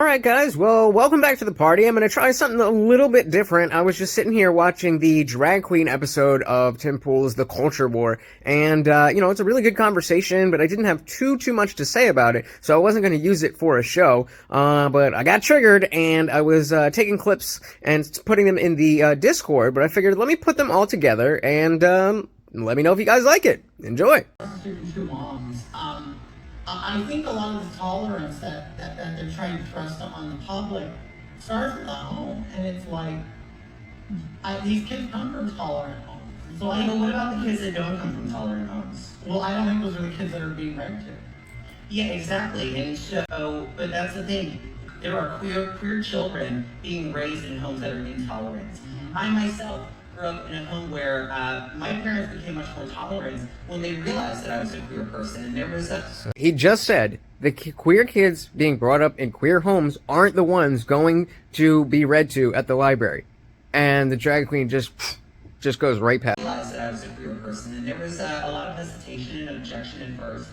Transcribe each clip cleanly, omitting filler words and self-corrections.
Alright guys, well, welcome back to the party. I'm gonna try something a little bit different. I was just sitting here watching the drag queen episode of Tim Pool's The Culture War, and, it's a really good conversation, but I didn't have too much to say about it, so I wasn't gonna use it for a show, but I got triggered, and I was, taking clips and putting them in the, Discord, but I figured let me put them all together, and, let me know if you guys like it. Enjoy! Two moms. I think a lot of the tolerance that they're trying to thrust on the public starts at the home, and it's like, these kids come from tolerant homes. So what about the kids that don't come from tolerant homes? Well, I don't think those are the kids that are being read to. Yeah, exactly. And so, but that's the thing. There are queer children being raised in homes that are intolerant. I myself grew up in a home where my parents became much more tolerant when they realized that I was a queer person, and there was a... He just said the queer kids being brought up in queer homes aren't the ones going to be read to at the library. And the drag queen just goes right past. I realized that I was a queer person, and there was a lot of hesitation and objection at first.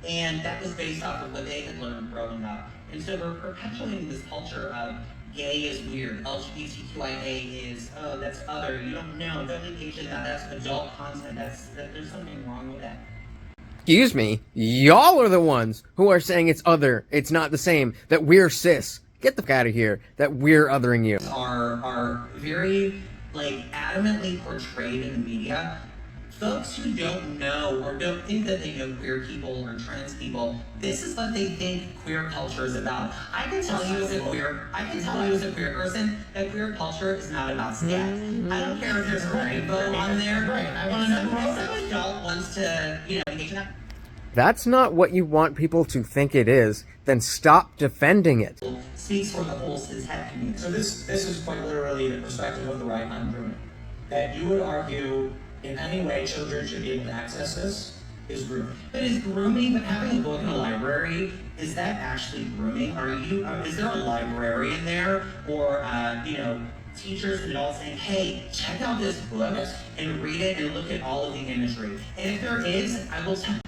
And that was based off of what they had learned growing up. And so we're perpetuating this culture of gay is weird, LGBTQIA is, oh, that's other, you don't know, don't engage in that, that's adult content, there's something wrong with that. Excuse me, y'all are the ones who are saying it's other, it's not the same, that we're cis. Get the fuck out of here, that we're othering you. Are very, adamantly portrayed in the media. Folks who don't know or don't think that they know queer people or trans people, this is what they think queer culture is about. I can tell you as a queer person that queer culture is not about sex. I don't care if there's a rainbow on there. I want to know who some adult wants to, engage in that. That's not what you want people to think it is, then stop defending it. Speaks for the whole cis-het community. So this is quite literally the perspective of the right on grooming. That you would argue in any way children should be able to access this is grooming. But is grooming, but having a book in a library, is that actually grooming? Is there a librarian there? Or, teachers and adults saying, hey, check out this book and read it and look at all of the imagery. And if there is, I will tell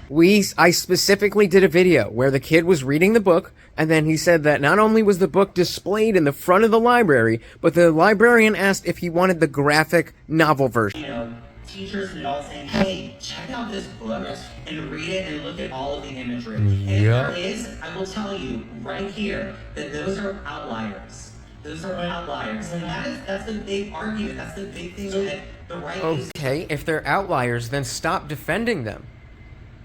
I specifically did a video where the kid was reading the book, and then he said that not only was the book displayed in the front of the library, but the librarian asked if he wanted the graphic novel version. Teachers and adults saying, hey, check out this book and read it and look at all of the imagery. And if there is, I will tell you right here that those are outliers. Those are outliers. And that's the big argument. That's the big thing that the right is. Okay, if they're outliers, then stop defending them.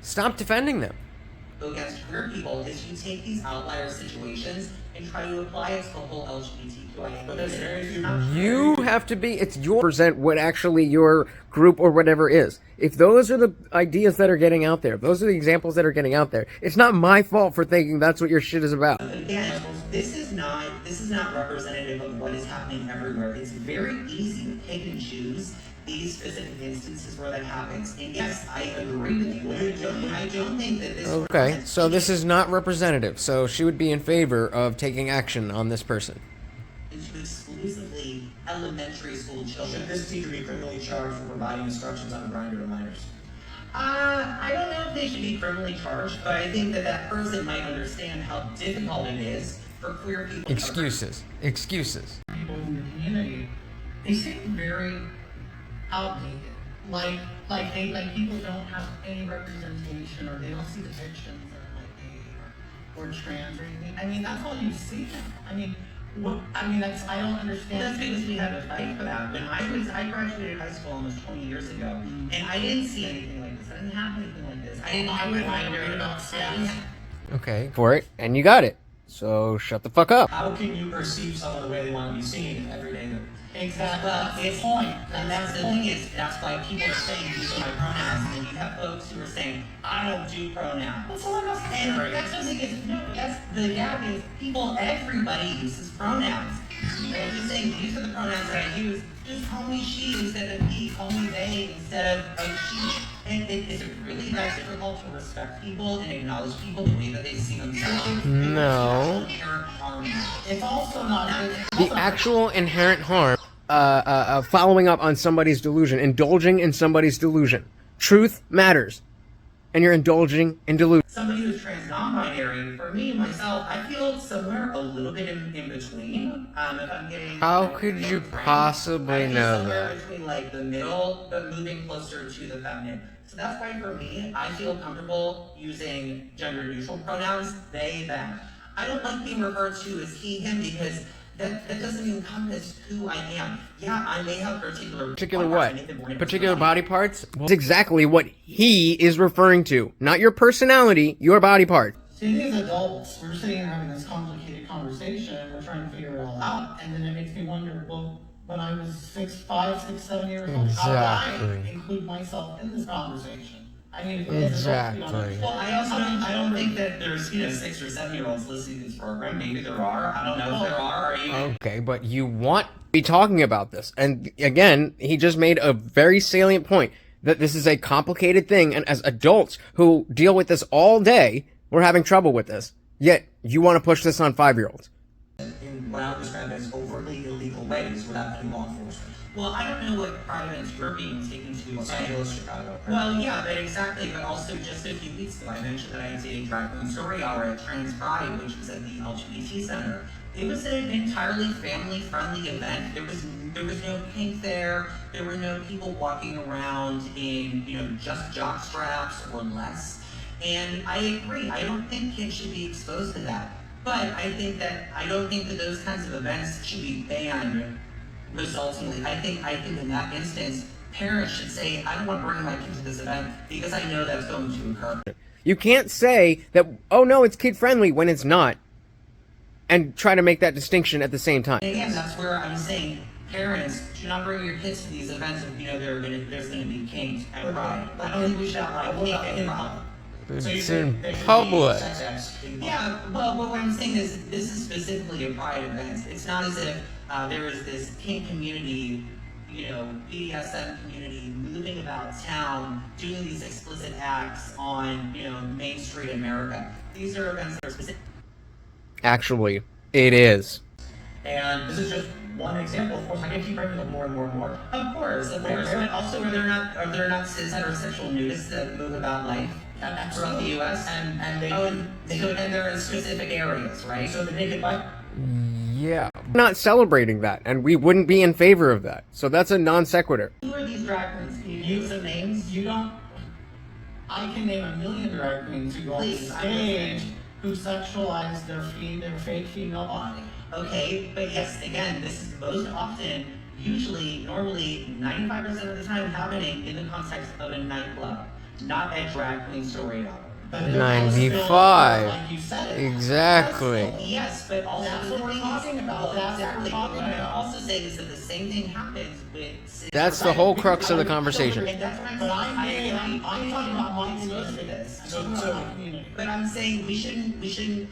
Stop defending them. Against queer people is you take these outlier situations and try to apply it to the whole LGBTQIA. But there's very few. You have to be, it's your present what actually your group or whatever is. If those are the ideas that are getting out there, if those are the examples that are getting out there, it's not my fault for thinking that's what your shit is about. Again, this is not representative of what is happening everywhere. It's very easy to pick and choose these specific instances where that happens. And yes, I agree with you. I don't think that this... Okay, so this is not representative. So she would be in favor of taking action on this person. Exclusively elementary school children. Should this teacher be criminally charged for providing instructions on the grinder to minors? I don't know if they should be criminally charged, but I think that person might understand how difficult it is for queer people... Excuses. People in the community, they seem very outdated. Like people don't have any representation, or they don't see depictions of gay or trans or anything. I mean, that's all you see. I don't understand. That's because we had to fight for that. When I graduated high school almost 20 years ago, and I didn't see anything like this. I didn't have anything like this. I would find about sex. Okay, for it, and you got it. So shut the fuck up. How can you perceive someone the way they want to be seen every day? Exactly. It's point. And that's the thing is, that's why people are saying these are my pronouns. And you have folks who are saying, I don't do pronouns. That's all I'm saying. And that's the thing is, no, that's the gap is everybody uses pronouns. They're just saying, these are the pronouns that I use. Just call me she instead of he. Call me they instead of she. And it's really that difficult to respect people and acknowledge people the way that they see themselves. No. It's also not... The actual inherent harm, following up on somebody's delusion, indulging in somebody's delusion. Truth matters. and you're indulging in delusion. Somebody who's trans non-binary, for me, myself, I feel somewhere a little bit in between. If I'm getting... How could you possibly know somewhere that? between like the middle, but moving closer to the feminine. So that's why for me, I feel comfortable using gender-neutral pronouns, they, them. I don't like being referred to as he, him, because that doesn't encompass who I am. Yeah, I may have Particular what? Particular body parts? Well, that's exactly what he is referring to. Not your personality, your body part. See, these adults, we're sitting here having this complicated conversation, we're trying to figure it all out, and then it makes me wonder, well, when I was 5, 6, 7 years old, how did I include myself in this conversation? I mean, Exactly. Well, I don't think that there's 6 or 7-year-olds listening to this program. Maybe there are. I don't know if there are. Or even... Okay, but you want to be talking about this. And again, he just made a very salient point that this is a complicated thing. And as adults who deal with this all day, we're having trouble with this. Yet, you want to push this on 5-year-olds. In what I would describe as overtly illegal ways without any law enforcement. Well, I don't know what pride events you're being taken to. Los Angeles, Chicago. Well, yeah, but exactly. But also, just a few weeks ago, I mentioned that I was a drag queen story hour at Trans Pride, which was at the LGBT Center. It was an entirely family-friendly event. There was no pink there. There were no people walking around in just jock straps or less. And I agree. I don't think kids should be exposed to that. But I don't think that those kinds of events should be banned resultingly. I think in that instance, parents should say, I don't want to bring my kid to this event because I know that's going to occur. You can't say that, oh no, it's kid-friendly when it's not, and try to make that distinction at the same time. And again, that's where I'm saying, parents, do not bring your kids to these events if there's going to be kink and pride. I don't think we should outline kink and pride. It's in public. Yeah, well, what I'm saying is this is specifically a pride event. It's not as if there is this kink community, BDSM community moving about town, doing these explicit acts on, Main Street America. These are events that are specific. Actually, it is. And this is just one example. Of course, I can keep bringing up more and more and more. Of course. But also, are there not cis heterosexual nudists that move about life throughout the U.S. and they're in specific areas, right? So the naked bike. Yeah. We're not celebrating that, and we wouldn't be in favor of that. So that's a non sequitur. Who are these drag queens? Can you use the names? You don't. I can name a million drag queens who go on stage who sexualize their fake female body. Okay, but yes, again, this is most often, normally, 95% of the time happening in the context of a nightclub, not a drag queen story hour. 95. Like you said, Exactly. Yes, but also that's what we're talking about. That's what we're talking What I'm about. also saying is that the same thing happens with. That's the whole crux of the conversation. And that's what I'm But saying. I'm talking about my community. But I'm saying we shouldn't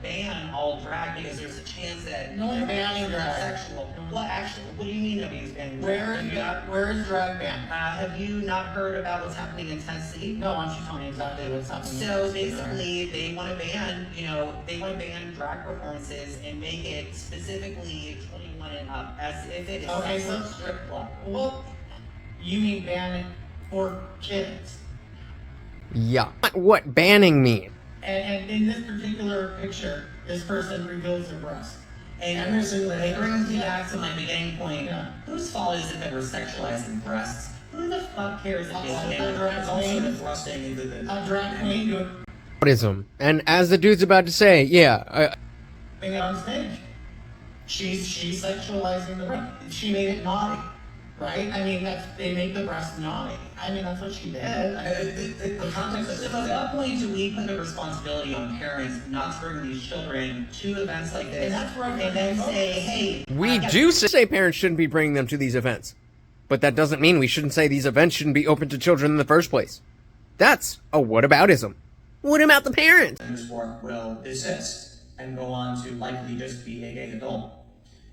ban all drag because there's a chance that No one's banning drag. sexual. What do you mean nobody's banning drag? Where is drag banned? Have you not heard about what's happening in Tennessee? No, why don't you tell me exactly what's happening? So basically, they want to ban drag performances and make it specifically 21 and up, as if it is a strip club. Well, you mean ban it for kids? Yeah. What banning mean? And in this particular picture, this person reveals their breast. And it brings me back to my beginning point. Yeah. Whose fault is it that we're sexualizing breasts? Who the fuck cares if It's also the thrusting into the a drag queen doing Autism. And as the dude's about to say, yeah, thing on stage. She's sexualizing the breast. She made it naughty, right? I mean, they make the breast naughty. I mean, that's what she did. The context of at what point do we put the responsibility on parents not to bring these children to events like this And that's where I'm and then gonna say, focus. hey, we do say parents shouldn't be bringing them to these events. But that doesn't mean we shouldn't say these events shouldn't be open to children in the first place. That's a whataboutism. What about the parents? and this work will desist and go on to likely just be a gay adult.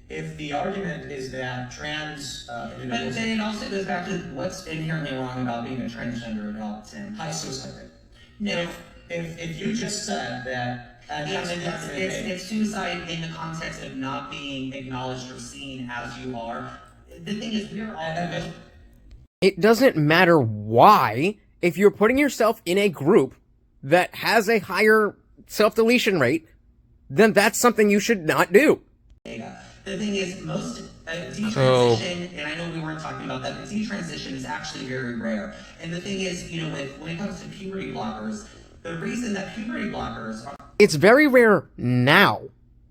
If the argument is that trans individuals... But then it also goes back to what's inherently wrong about being a transgender adult and high suicide rate. No. If you just said that... it's suicide in the context of not being acknowledged or seen as you are. The thing is, we're all... It doesn't matter why. if you're putting yourself in a group that has a higher self-deletion rate, then that's something you should not do. The thing is, most detransition, and I know we weren't talking about that, but detransition is actually very rare. And the thing is, when it comes to puberty blockers, the reason that puberty blockers are... It's very rare now,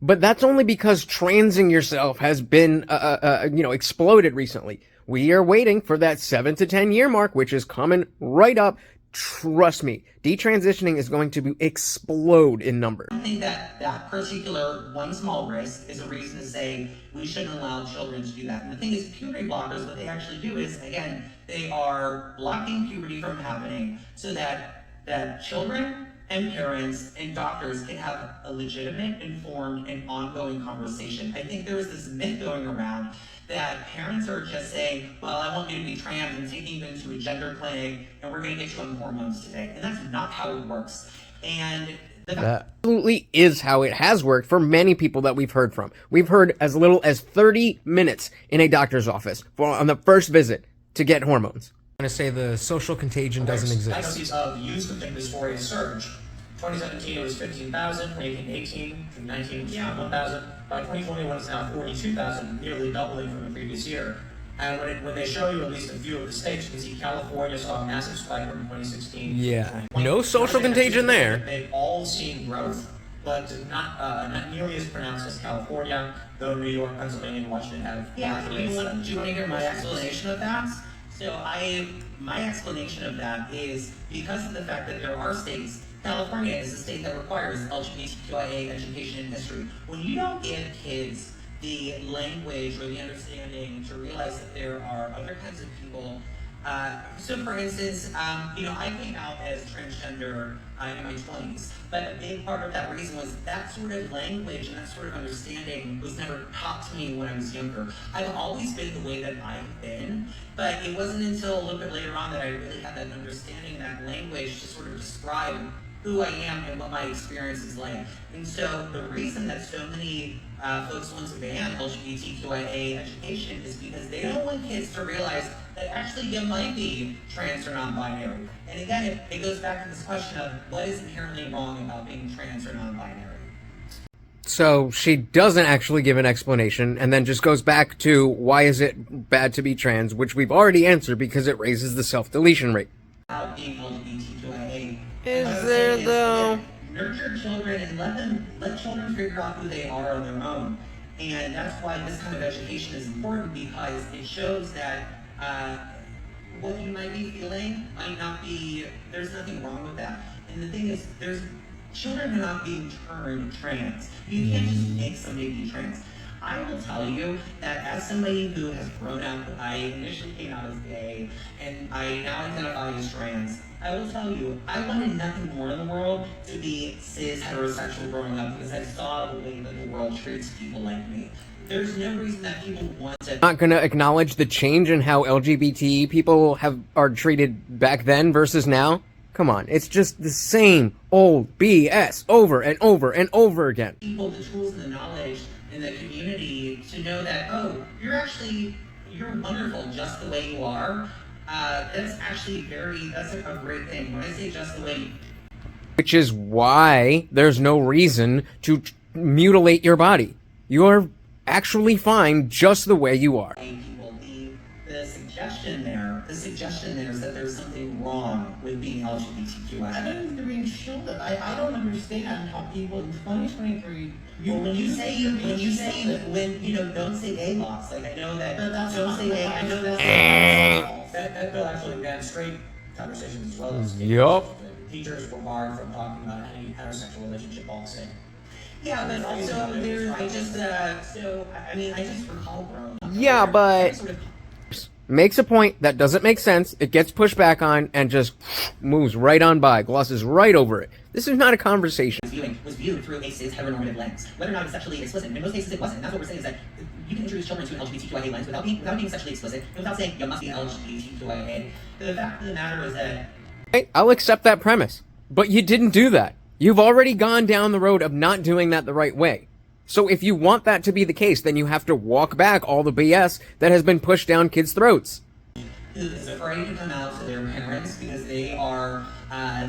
but that's only because transing yourself has been, exploded recently. We are waiting for that 7 to 10 year mark, which is coming right up. Trust me, detransitioning is going to explode in numbers. I think that particular one small risk is a reason to say we shouldn't allow children to do that. And the thing is, puberty blockers, what they actually do is, again, they are blocking puberty from happening so that children and parents and doctors can have a legitimate, informed, and ongoing conversation. I think there is this myth going around that parents are just saying, well, I want you to be trans and taking you into a gender clinic and we're going to get you on hormones today. And that's not how it works. And that absolutely is how it has worked for many people that we've heard from. We've heard as little as 30 minutes in a doctor's office on the first visit to get hormones. I'm going to say the social contagion doesn't exist. Diagnoses of use of dysphoria surge. 2017 it was 15,000, 2018, 2019 it was 1,000. By 2021 it's now 42,000, nearly doubling from the previous year. And when they show you at least a few of the states, you can see California saw a massive spike from 2016. Yeah, no social contagion there. They've all seen growth, but not nearly as pronounced as California, though New York, Pennsylvania, and Washington have. Yeah, do you want to hear my explanation of that? So my explanation of that is because of the fact that there are states. California is a state that requires LGBTQIA education and history. When you don't give kids the language or the understanding to realize that there are other kinds of people. So for instance, I came out as transgender in my 20s, but a big part of that reason was that sort of language and that sort of understanding was never taught to me when I was younger. I've always been the way that I've been, but it wasn't until a little bit later on that I really had that understanding, that language to sort of describe who I am and what my experience is like. And so the reason that so many folks want to ban LGBTQIA education is because they don't want kids to realize that actually you might be trans or non-binary. And again, it goes back to this question of what is inherently wrong about being trans or non-binary. So she doesn't actually give an explanation and then just goes back to why is it bad to be trans, which we've already answered because it raises the self-deletion rate. About being LGBTQIA. Is there though? Nurture children and let children figure out who they are on their own. And that's why this kind of education is important, because it shows that what you might be feeling might not be, there's nothing wrong with that. And the thing is, children are not being turned trans. You can't just make somebody be trans. I will tell you that as somebody who has grown up, I initially came out as gay, and I now identify as trans. I will tell you, I wanted nothing more in the world to be cis heterosexual growing up, because I saw the way that the world treats people like me. There's no reason that people want to... Not gonna acknowledge the change in how LGBT people are treated back then versus now? Come on, it's just the same old BS over and over and over again. People the tools and the knowledge in the community to know that, oh, you're wonderful just the way you are. That's actually that's a great thing. When I say just the way you... Which is why there's no reason to mutilate your body. You're actually fine just the way you are. People, the suggestion there is that there's something wrong with being LGBTQ. I think they're being shielded. I don't understand how people in 2023. When you say don't say gay laws, like I know that that's don't say gay. I know that bill actually banned straight conversations as well as gay. Yup. Teachers were barred from talking about any heterosexual relationship all the same. Yeah, but also I just recall growing up. Yeah, but makes a point that doesn't make sense, it gets pushed back on, and just moves right on by, glosses right over it. This is not a conversation. Was viewed through a cis heteronormative lens, whether or not it was sexually explicit. And in most cases it wasn't, and that's what we're saying is that you can introduce children to an LGBTQIA lens without being sexually explicit, and without saying you must be LGBTQIA. The fact of the matter is that... Hey, I'll accept that premise, but you didn't do that. You've already gone down the road of not doing that the right way. So if you want that to be the case, then you have to walk back all the BS that has been pushed down kids' throats. who is afraid to come out to their parents because they are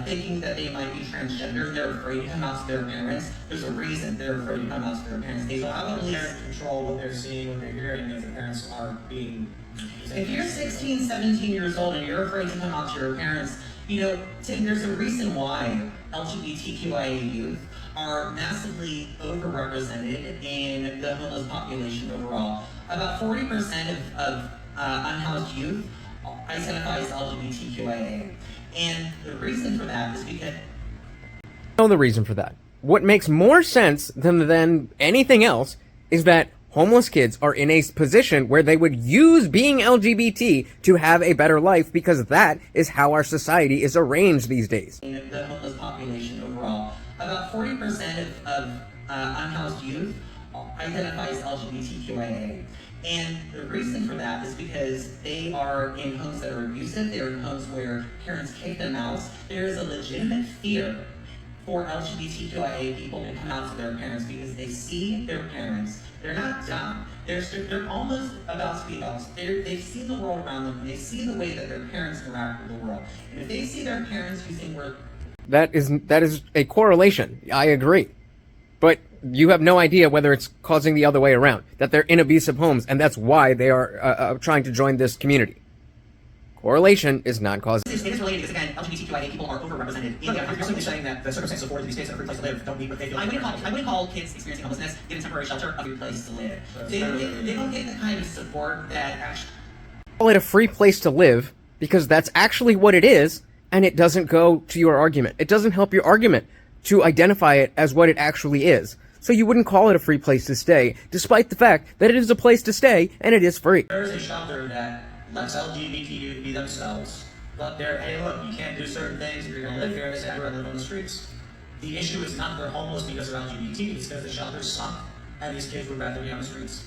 thinking that they might be transgender. They're afraid to come out to their parents. There's a reason they're afraid to come out to their parents. They So how don't about believe. parents control what they're seeing, what they're hearing, if the parents are being... If you're 16, 17 years old and you're afraid to come out to your parents, Tim, there's a reason why LGBTQIA youth are massively overrepresented in the homeless population overall. About 40% of unhoused youth identify as LGBTQIA. And the reason for that is because... know the reason for that. What makes more sense than anything else is that homeless kids are in a position where they would use being LGBT to have a better life, because that is how our society is arranged these days. In the homeless population overall, about 40% of unhoused youth identify as LGBTQIA. And the reason for that is because they are in homes that are abusive, they're in homes where parents kick them out. There is a legitimate fear for LGBTQIA people to come out to their parents because they see their parents. They're not dumb. They're almost about to be adults. They see the world around them, and they see the way that their parents interact with the world. And if they see their parents using words... That is a correlation. I agree. But you have no idea whether it's causing the other way around, that they're in abusive homes, and that's why they are trying to join this community. Correlation is not causing. It is related because, again, LGBTQIA people are overrepresented. You're simply saying that the circumstances afforded to these kids a free place to live don't meet what they feel. I wouldn't call kids experiencing homelessness, given temporary shelter, a free place to live. They don't get the kind of support that actually... Call it a free place to live, because that's actually what it is, and it doesn't go to your argument. It doesn't help your argument to identify it as what it actually is. So you wouldn't call it a free place to stay, despite the fact that it is a place to stay, and it is free. There is a shelter that lets LGBTQ be themselves, but hey look, you can't do certain things if you're going to live here, and say, live on the streets. The issue is not they're homeless because they're LGBT, it's because the shelter's sunk, and these kids would rather be on the streets.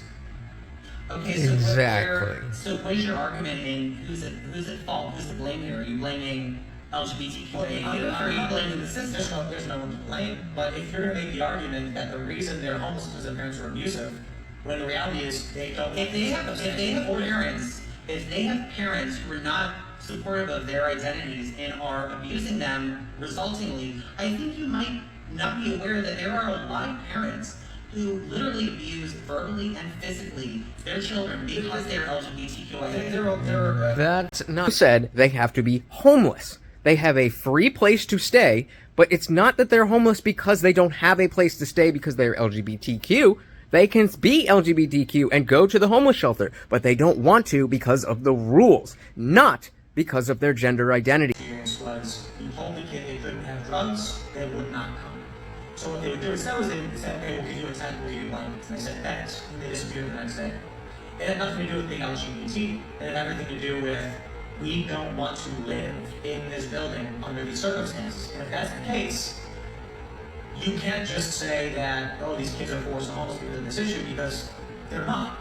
Okay, so Exactly. So what is your argument in who's at fault? Who's to blame here? Are you blaming LGBTQIA youth, or are you blaming the system? There's no one to blame, but if you're going to make the argument that the reason they're homeless is because their parents are abusive, when the reality is they don't... If they have parents who are not supportive of their identities and are abusing them resultingly, I think you might not be aware that there are a lot of parents who literally abuse verbally and physically their children because they're LGBTQIA. That's not said. They have to be homeless. They have a free place to stay, but it's not that they're homeless because they don't have a place to stay because they're LGBTQ. They can be LGBTQ and go to the homeless shelter, but they don't want to because of the rules, not because of their gender identity. Experience was, you told the kid they couldn't have drugs, they would not come. So what they would do instead was they said, hey, we'll give you a tent, we'll give you blankets. And they said, thanks, and they disappeared the next day. It had nothing to do with being LGBT, it had everything to do with, we don't want to live in this building under these circumstances. And if that's the case, you can't just say that, oh, these kids are forced homeless because of this issue, because they're not.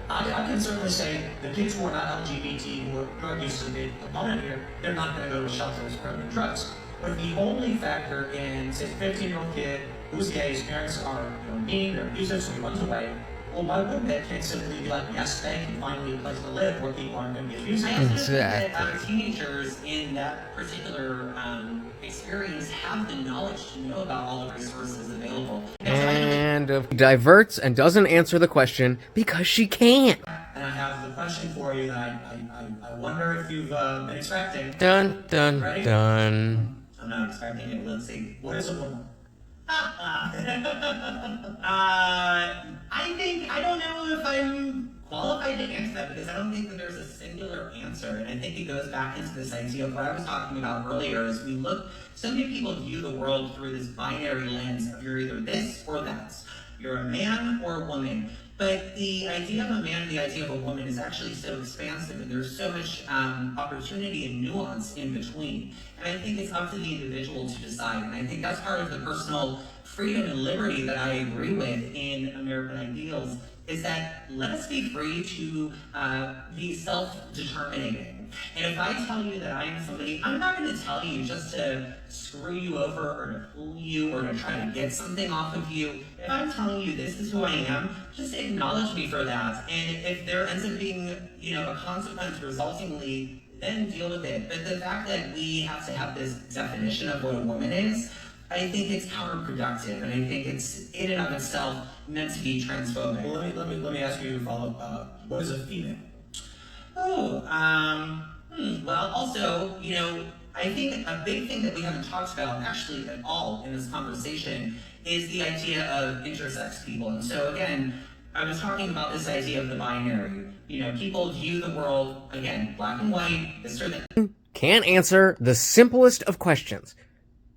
I can certainly say the kids who are not LGBT, who are drug users, a big component here, they're not going to go to a shelter that's promoting drugs. But the only factor in, say, a 15-year-old kid who's gay, his parents are mean, they're abusive, so he runs away. Well, why wouldn't that kid simply be like, yes, thank you, finally a place to live where people aren't going to be abusive? I also think that teenagers in that particular experience have the knowledge to know about all the resources available. And diverts and doesn't answer the question because she can't. And I have the question for you that I wonder if you've been expecting. Dun, dun, Ready? dun. I'm not expecting it. Let's see. What is a woman? I don't know if I'm qualified to answer that because I don't think that there's a singular answer. And I think it goes back into this idea of what I was talking about earlier is so many people view the world through this binary lens of you're either this or that. You're a man or a woman. But the idea of a man and the idea of a woman is actually so expansive, and there's so much opportunity and nuance in between. And I think it's up to the individual to decide. And I think that's part of the personal freedom and liberty that I agree with in American ideals is that let us be free to be self-determining. And if I tell you that I am somebody, I'm not going to tell you just to screw you over or to fool you or to try to get something off of you. If I'm telling you this is who I am, just acknowledge me for that. And if there ends up being, a consequence resultingly, then deal with it. But the fact that we have to have this definition of what a woman is, I think it's counterproductive, and I think it's in and of itself meant to be transphobic. Well, let me ask you to follow up. What is a female? Well, also, I think a big thing that we haven't talked about actually at all in this conversation is the idea of intersex people. And so again, I was talking about this idea of the binary. People view the world, again, black and white, this or that. Can't answer the simplest of questions.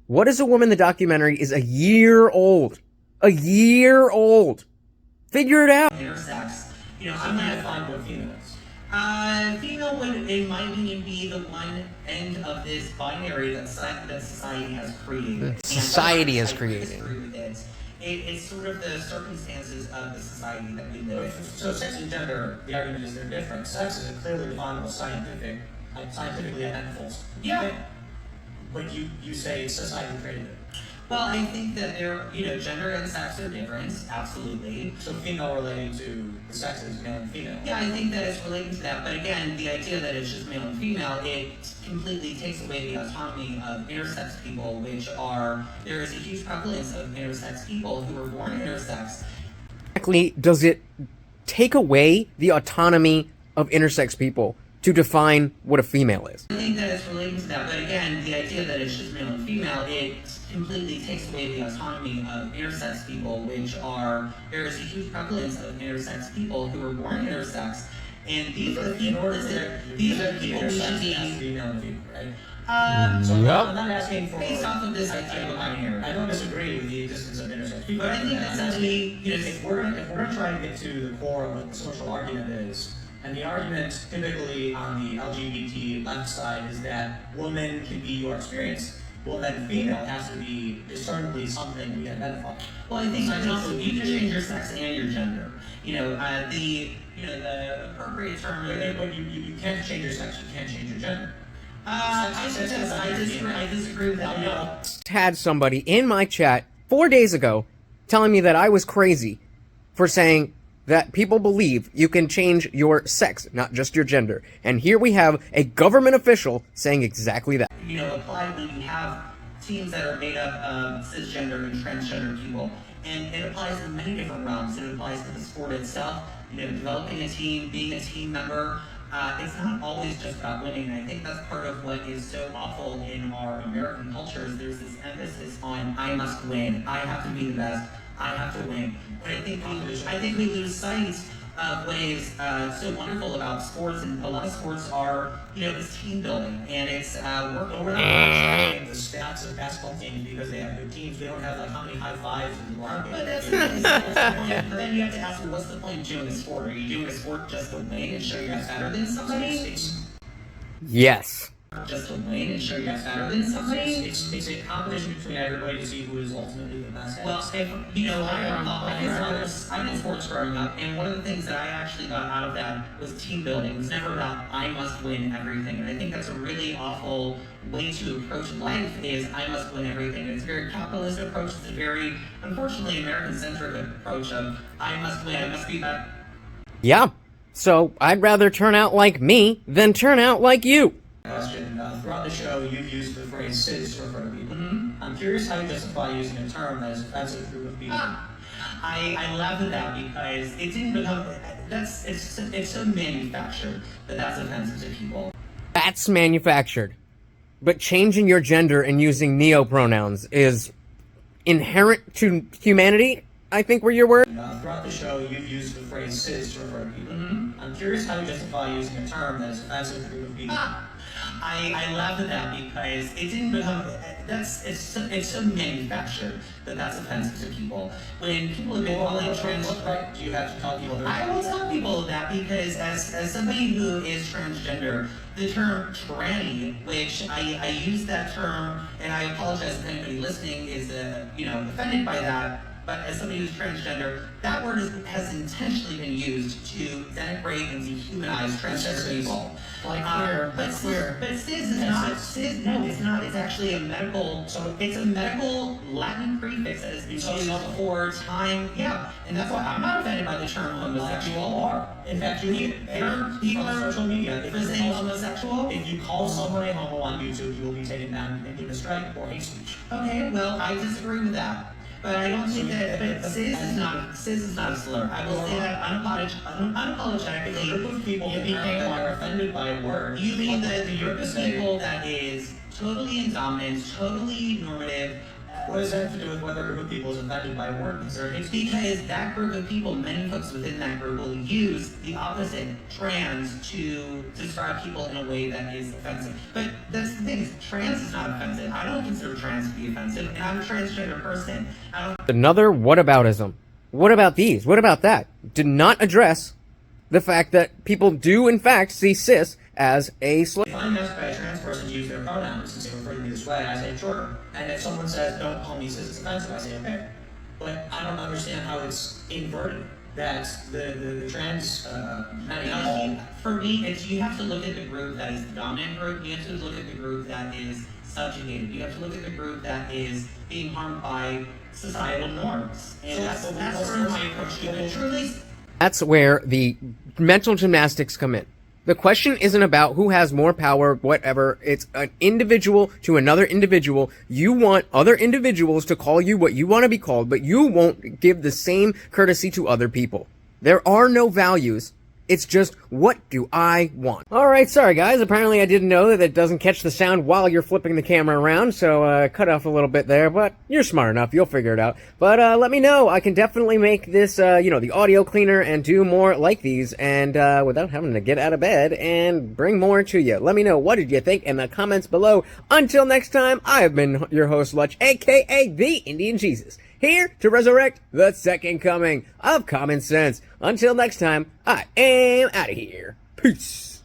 What is a Woman? The documentary is a year old. A year old. Figure it out. Intersex. I'm going to find what female is. Female would, in my opinion, be the one end of this binary that society has created. Society has I created. disagree with it. It's sort of the circumstances of the society that we live in. So sex and gender, the argument is they're different. Sex is a clearly definable scientifically identical Yeah. thing. But you say society created it. Well, I think that gender and sex are different, absolutely. So female relating to the sexes, male and female. Yeah, I think that it's related to that, but again, the idea that it's just male and female, it completely takes away the autonomy of intersex people, there is a huge prevalence of intersex people who were born intersex. Exactly, does it take away the autonomy of intersex people to define what a female is? I think that it's related to that, but again, the idea that it's just male and female, it completely takes away the autonomy of intersex people, there is a huge prevalence of intersex people who were born intersex, and these are the people who should be male and female, right? So I'm not asking for based off of this idea of binary. I don't disagree with the existence of intersex people. But I think that's actually, if we're going to try and get to the core of what the social argument is, and the argument typically on the LGBT left side is that woman can be your experience, well then female has to be discernibly something we identify. Well, I think you can change your sex and your gender. The appropriate term. But you can't change your sex, you can't change your gender. I disagree with that. Had somebody in my chat 4 days ago telling me that I was crazy for saying that people believe you can change your sex, not just your gender. And here we have a government official saying exactly that. Apply when you have teams that are made up of cisgender and transgender people. And it applies in many different realms. It applies to the sport itself, developing a team, being a team member. It's not always just about winning. And I think that's part of what is so awful in our American culture is there's this emphasis on I must win, I have to be the best, I have to win. But I think we lose sight of what is so wonderful about sports, and a lot of sports are, it's team building, and it's work over The stats of basketball teams because they have good teams. They don't have like how many high fives in the market. But that's the point. But then you have to ask, well, what's the point of doing a sport? Are you doing a sport just to win and show you're better than somebody? Yes. Just to win and show you're better than somebody? It's a competition between everybody to see who is ultimately the best. Well, I was in sports growing up, and one of the things that I actually got out of that was team building. It was never about I must win everything, and I think that's a really awful way to approach life. Is I must win everything. It's a very capitalist approach. It's a very, unfortunately, American-centric approach of I must win. I must be better. Yeah. So I'd rather turn out like me than turn out like you. Question. Throughout the show, you've used the phrase cis to refer to people. Mm-hmm. I'm curious how you justify using a term that is offensive to a group of people. I laugh at that because it didn't become, it's so manufactured that that's offensive to people. That's manufactured. But changing your gender and using neo-pronouns is inherent to humanity? I think were your words. Throughout the show, you've used the phrase cis to refer to people. I'm curious how you justify using a term that's offensive to a group of people. I laugh at that because it didn't become, it's so manufactured that that's offensive to people. When people have been calling trans, What right do you have to tell people I will tell people that because as somebody who is transgender, the term tranny, which I use that term, and I apologize if anybody listening is offended by that, but as somebody who's transgender, that word has intentionally been used to denigrate and dehumanize transgender people. Like queer, But cis is not. Cis, no, it's not. It's actually a medical. So it's a medical Latin prefix that has been used for time. Yeah, and that's why I'm not offended by the term homosexual. In fact, people on are social media. for saying homosexual. If you call someone a homo on YouTube, you will be taken down and given a strike for hate speech. Okay, well, I disagree with that. But I don't think that cis is not a slur. I will say that unapologetically. A group of people you that are offended by a word. You mean the group of people that is totally in dominance, totally normative. What does that have to do with whether a group of people is offended by a word? It's because that group of people, many folks within that group, will use the opposite, trans, to describe people in a way that is offensive. But that's the thing, trans is not offensive. I don't consider trans to be offensive, and I'm a transgender person. Another whataboutism. What about these? What about that? Did not address the fact that people do in fact see cis as a slur. If I'm asked by a trans person to use their pronouns since they refer to me this way, I say sure. And if someone says don't call me cis, it's offensive, I say okay. But I don't understand how it's inverted. That the trans for me, you have to look at the group that is the dominant group. You have to look at the group that is subjugated. You have to look at the group that is being harmed by societal norms. And that's where my approach to it truly. That's where the mental gymnastics come in. The question isn't about who has more power, whatever. It's an individual to another individual. You want other individuals to call you what you want to be called, but you won't give the same courtesy to other people. There are no values. It's just, what do I want? Alright, sorry guys, apparently I didn't know that it doesn't catch the sound while you're flipping the camera around, so cut off a little bit there, but you're smart enough, you'll figure it out. But let me know, I can definitely make this, the audio cleaner and do more like these, and without having to get out of bed and bring more to you. Let me know, what did you think in the comments below. Until next time, I have been your host, Lutch, aka the Indian Jesus, here to resurrect the second coming of common sense. Until next time, I am out of here. Peace.